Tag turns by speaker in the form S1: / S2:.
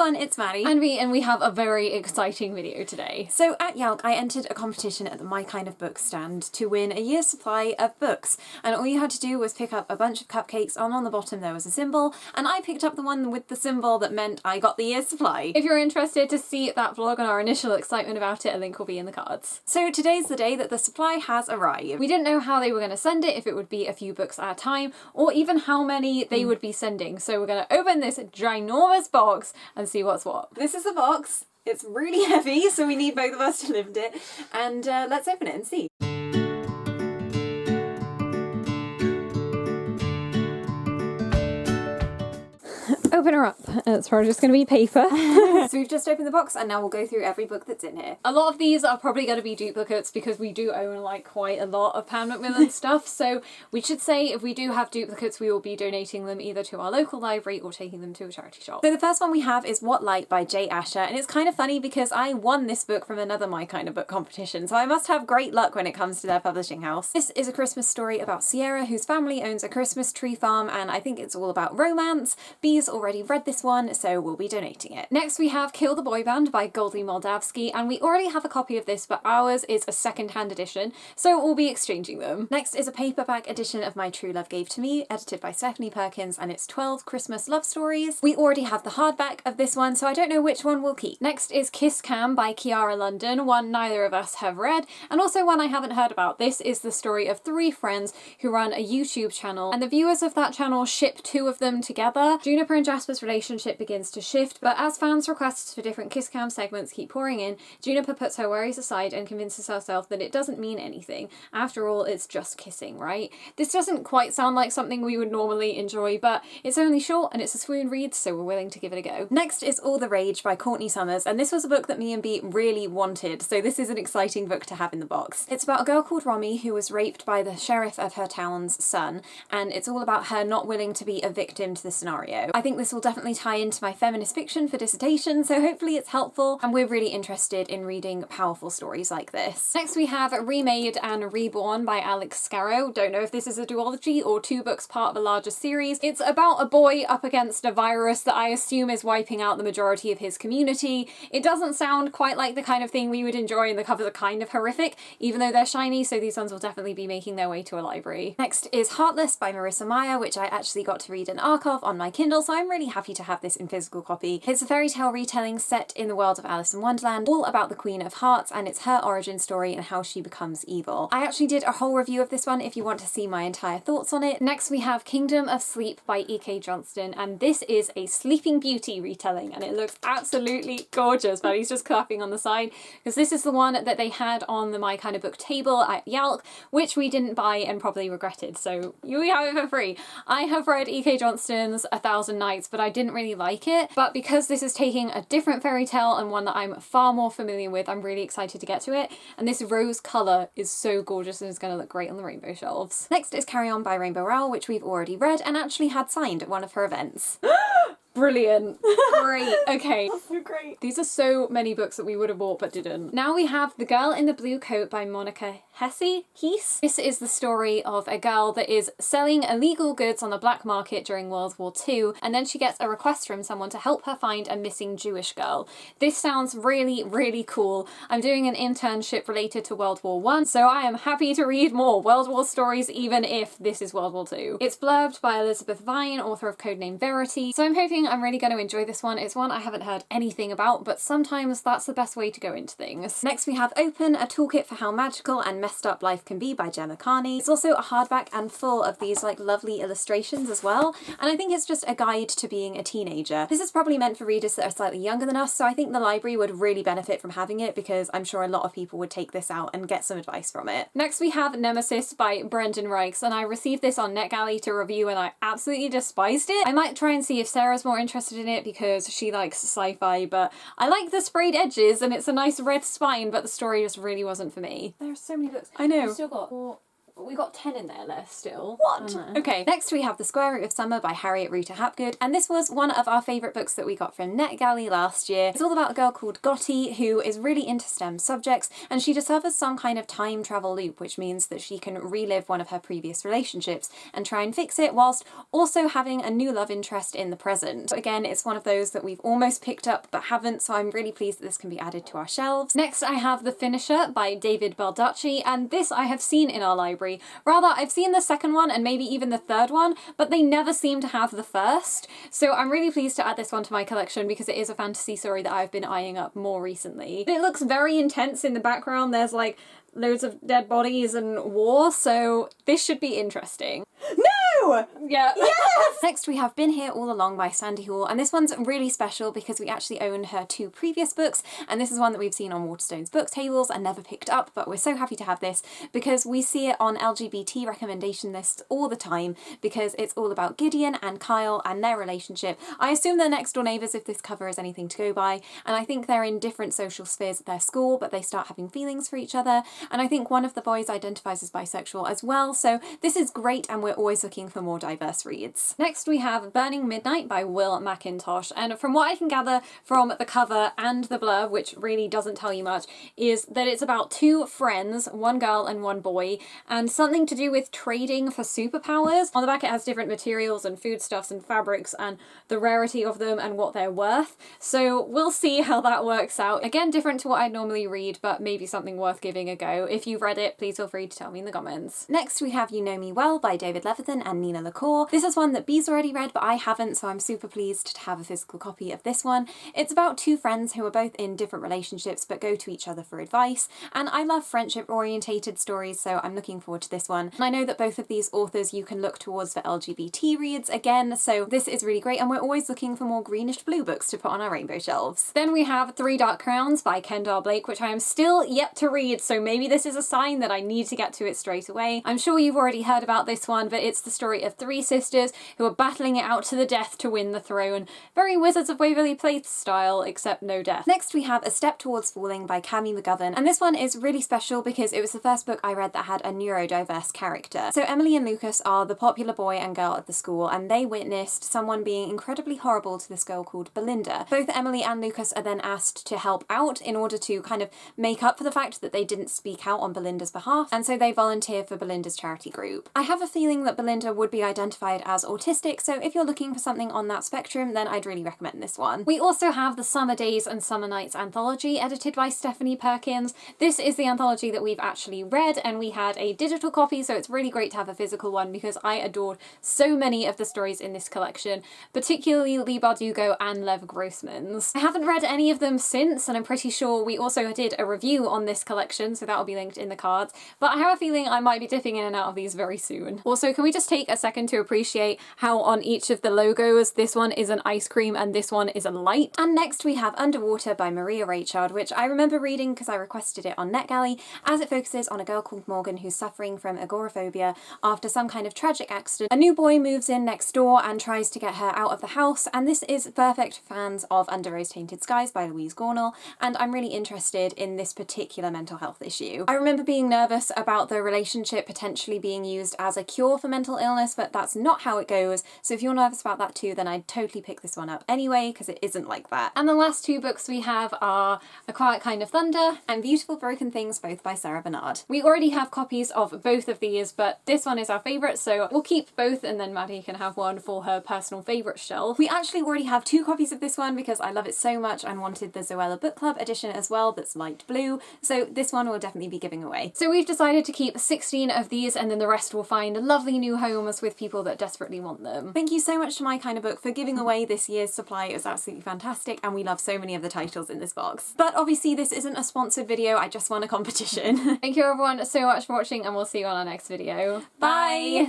S1: everyone, it's Maddie.
S2: And me, and we have a very exciting video today.
S1: So at YALC, I entered a competition at the MyKindaBook stand to win a year's supply of books. And all you had to do was pick up a bunch of cupcakes, and on the bottom there was a symbol, and I picked up the one with the symbol that meant I got the year's supply.
S2: If you're interested to see that vlog and our initial excitement about it, a link will be in the cards.
S1: So today's the day that the supply has arrived.
S2: We didn't know how they were going to send it, if it would be a few books at a time, or even how many they would be sending. So we're going to open this ginormous box and see what's what.
S1: This is the box. It's really heavy, so we need both of us to lift it. And let's open it and see.
S2: Open her up. It's probably just going to be paper.
S1: So we've just opened the box and now we'll go through every book that's in here.
S2: A lot of these are probably going to be duplicates because we do own like quite a lot of Pan Macmillan stuff, so we should say if we do have duplicates we will be donating them either to our local library or taking them to a charity shop.
S1: So the first one we have is What Light by J. Asher, and it's kind of funny because I won this book from another MyKindaBook competition, so I must have great luck when it comes to their publishing house. This is a Christmas story about Sierra, whose family owns a Christmas tree farm, and I think it's all about romance. Bee's already read this one, so we'll be donating it.
S2: Next we have Kill the Boy Band by Goldie Moldavsky, and we already have a copy of this, but ours is a second-hand edition, so we'll be exchanging them.
S1: Next is a paperback edition of My True Love Gave to Me, edited by Stephanie Perkins, and it's 12 Christmas love stories. We already have the hardback of this one, so I don't know which one we'll keep.
S2: Next is Kiss Cam by Kiara London, one neither of us have read, and also one I haven't heard about. This is the story of three friends who run a YouTube channel, and the viewers of that channel ship two of them together. Juniper and Jasper's relationship begins to shift, but as fans' requests for different Kiss Cam segments keep pouring in, Juniper puts her worries aside and convinces herself that it doesn't mean anything. After all, it's just kissing, right? This doesn't quite sound like something we would normally enjoy, but it's only short and it's a swoon read, so we're willing to give it a go.
S1: Next is All the Rage by Courtney Summers, and this was a book that me and Bea really wanted, so this is an exciting book to have in the box. It's about a girl called Romy who was raped by the sheriff of her town's son, and it's all about her not willing to be a victim to the scenario. I think this will definitely tie into my feminist fiction for dissertation, so hopefully it's helpful, and we're really interested in reading powerful stories like this.
S2: Next we have Remade and Reborn by Alex Scarrow. Don't know if this is a duology or two books part of a larger series. It's about a boy up against a virus that I assume is wiping out the majority of his community. It doesn't sound quite like the kind of thing we would enjoy, and the covers are kind of horrific, even though they're shiny, so these ones will definitely be making their way to a library.
S1: Next is Heartless by Marissa Meyer, which I actually got to read an arc of on my Kindle, so I'm really happy to have this in physical copy. It's a fairy tale retelling set in the world of Alice in Wonderland, all about the Queen of Hearts, and it's her origin story and how she becomes evil. I actually did a whole review of this one if you want to see my entire thoughts on it.
S2: Next we have Kingdom of Sleep by E.K. Johnston, and this is a Sleeping Beauty retelling, and it looks absolutely gorgeous. Maddie's just clapping on the side, because this is the one that they had on the MyKindaBook table at YALC, which we didn't buy and probably regretted, so you have it for free. I have read E.K. Johnston's 1,000 Nights, but I didn't really like it, but because this is taking a different fairy tale and one that I'm far more familiar with, I'm really excited to get to it, and this rose colour is so gorgeous and is going to look great on the rainbow shelves.
S1: Next is Carry On by Rainbow Rowell, which we've already read and actually had signed at one of her events.
S2: Brilliant. Great. Okay.
S1: That's so great.
S2: These are so many books that we would have bought but didn't. Now we have The Girl in the Blue Coat by Monica Heese. This is the story of a girl that is selling illegal goods on the black market during World War II, and then she gets a request from someone to help her find a missing Jewish girl. This sounds really, really cool. I'm doing an internship related to World War I, so I am happy to read more World War stories even if this is World War II. It's blurbed by Elizabeth Vine, author of Codename Verity, so I'm hoping I'm really going to enjoy this one. It's one I haven't heard anything about, but sometimes that's the best way to go into things.
S1: Next we have Open, a toolkit for how magical and messed up life can be by Gemma Carney. It's also a hardback and full of these like lovely illustrations as well, and I think it's just a guide to being a teenager. This is probably meant for readers that are slightly younger than us, so I think the library would really benefit from having it because I'm sure a lot of people would take this out and get some advice from it.
S2: Next we have Nemesis by Brendan Reichs, and I received this on NetGalley to review and I absolutely despised it. I might try and see if Sarah's more interested in it because she likes sci-fi, but I like the sprayed edges and it's a nice red spine, but the story just really wasn't for me.
S1: There are so many books.
S2: I know.
S1: I've still got
S2: We got 10 in there left still.
S1: What? Okay, next we have The Square Root of Summer by Harriet Ruta Hapgood, and this was one of our favourite books that we got from NetGalley last year. It's all about a girl called Gotti who is really into STEM subjects, and she discovers some kind of time travel loop, which means that she can relive one of her previous relationships and try and fix it whilst also having a new love interest in the present. So again, it's one of those that we've almost picked up but haven't, so I'm really pleased that this can be added to our shelves. Next I have The Finisher by David Baldacci, and this I have seen in our library. Rather, I've seen the second one and maybe even the third one, but they never seem to have the first. So I'm really pleased to add this one to my collection because it is a fantasy story that I've been eyeing up more recently. It looks very intense in the background. There's like loads of dead bodies and war, so this should be interesting. No! Yeah. Yes! Next we have Been Here All Along by Sandy Hall, and this one's really special because we actually own her 2 previous books, and this is one that we've seen on Waterstone's book tables and never picked up, but we're so happy to have this because we see it on LGBT recommendation lists all the time because it's all about Gideon and Kyle and their relationship. I assume they're next door neighbours if this cover is anything to go by, and I think they're in different social spheres at their school, but they start having feelings for each other, and I think one of the boys identifies as bisexual as well, so this is great and we're always looking for more diverse reads. Next we have Burning Midnight by Will McIntosh, and from what I can gather from the cover and the blurb, which really doesn't tell you much, is that it's about 2 friends, one girl and one boy, and something to do with trading for superpowers. On the back it has different materials and foodstuffs and fabrics and the rarity of them and what they're worth, so we'll see how that works out. Again, different to what I'd normally read, but maybe something worth giving a go. If you've read it, please feel free to tell me in the comments. Next we have You Know Me Well by David Leviathan and Nina LaCour. This is one that Bee's already read, but I haven't, so I'm super pleased to have a physical copy of this one. It's about 2 friends who are both in different relationships but go to each other for advice, and I love friendship-orientated stories, so I'm looking forward to this one. And I know that both of these authors you can look towards for LGBT reads again, so this is really great, and we're always looking for more greenish blue books to put on our rainbow shelves. Then we have 3 Dark Crowns by Kendall Blake, which I am still yet to read, so maybe this is a sign that I need to get to it straight away. I'm sure you've already heard about this one, but it's the story of 3 sisters who are battling it out to the death to win the throne. Very Wizards of Waverly Place style, except no death. Next we have A Step Towards Falling by Cami McGovern, and this one is really special because it was the first book I read that had a neurodiverse character. So Emily and Lucas are the popular boy and girl at the school, and they witnessed someone being incredibly horrible to this girl called Belinda. Both Emily and Lucas are then asked to help out in order to kind of make up for the fact that they didn't speak out on Belinda's behalf, and so they volunteer for Belinda's charity group. I have a feeling that Belinda would be identified as autistic, so if you're looking for something on that spectrum, then I'd really recommend this one. We also have the Summer Days and Summer Nights anthology, edited by Stephanie Perkins. This is the anthology that we've actually read, and we had a digital copy, so it's really great to have a physical one because I adored so many of the stories in this collection, particularly Leigh Bardugo and Lev Grossman's. I haven't read any of them since, and I'm pretty sure we also did a review on this collection, so that'll be linked in the cards, but I have a feeling I might be dipping in and out of these very soon. Also, can we just take a second to appreciate how on each of the logos this one is an ice cream and this one is a light? And next we have Underwater by Maria Raychard, which I remember reading because I requested it on NetGalley, as it focuses on a girl called Morgan who's suffering from agoraphobia after some kind of tragic accident. A new boy moves in next door and tries to get her out of the house, and this is perfect for fans of Under Rose-Tainted Skies by Louise Gornall, and I'm really interested in this particular mental health issue. I remember being nervous about the relationship potentially being used as a cure for mental illness, but that's not how it goes, so if you're nervous about that too, then I'd totally pick this one up anyway, because it isn't like that. And the last 2 books we have are A Quiet Kind of Thunder and Beautiful Broken Things, both by Sarah Bernard. We already have copies of both of these, but this one is our favourite, so we'll keep both, and then Maddie can have one for her personal favourite shelf. We actually already have 2 copies of this one because I love it so much and wanted the Zoella Book Club edition as well that's light blue, so this one will definitely be giving away. So we've decided to keep 16 of these, and then the rest will find lovely new homes with people that desperately want them. Thank you so much to MyKindaBook for giving away this year's supply. It was absolutely fantastic, and we love so many of the titles in this box. But obviously this isn't a sponsored video, I just won a competition. Thank you everyone so much for watching, and we'll see you on our next video. Bye!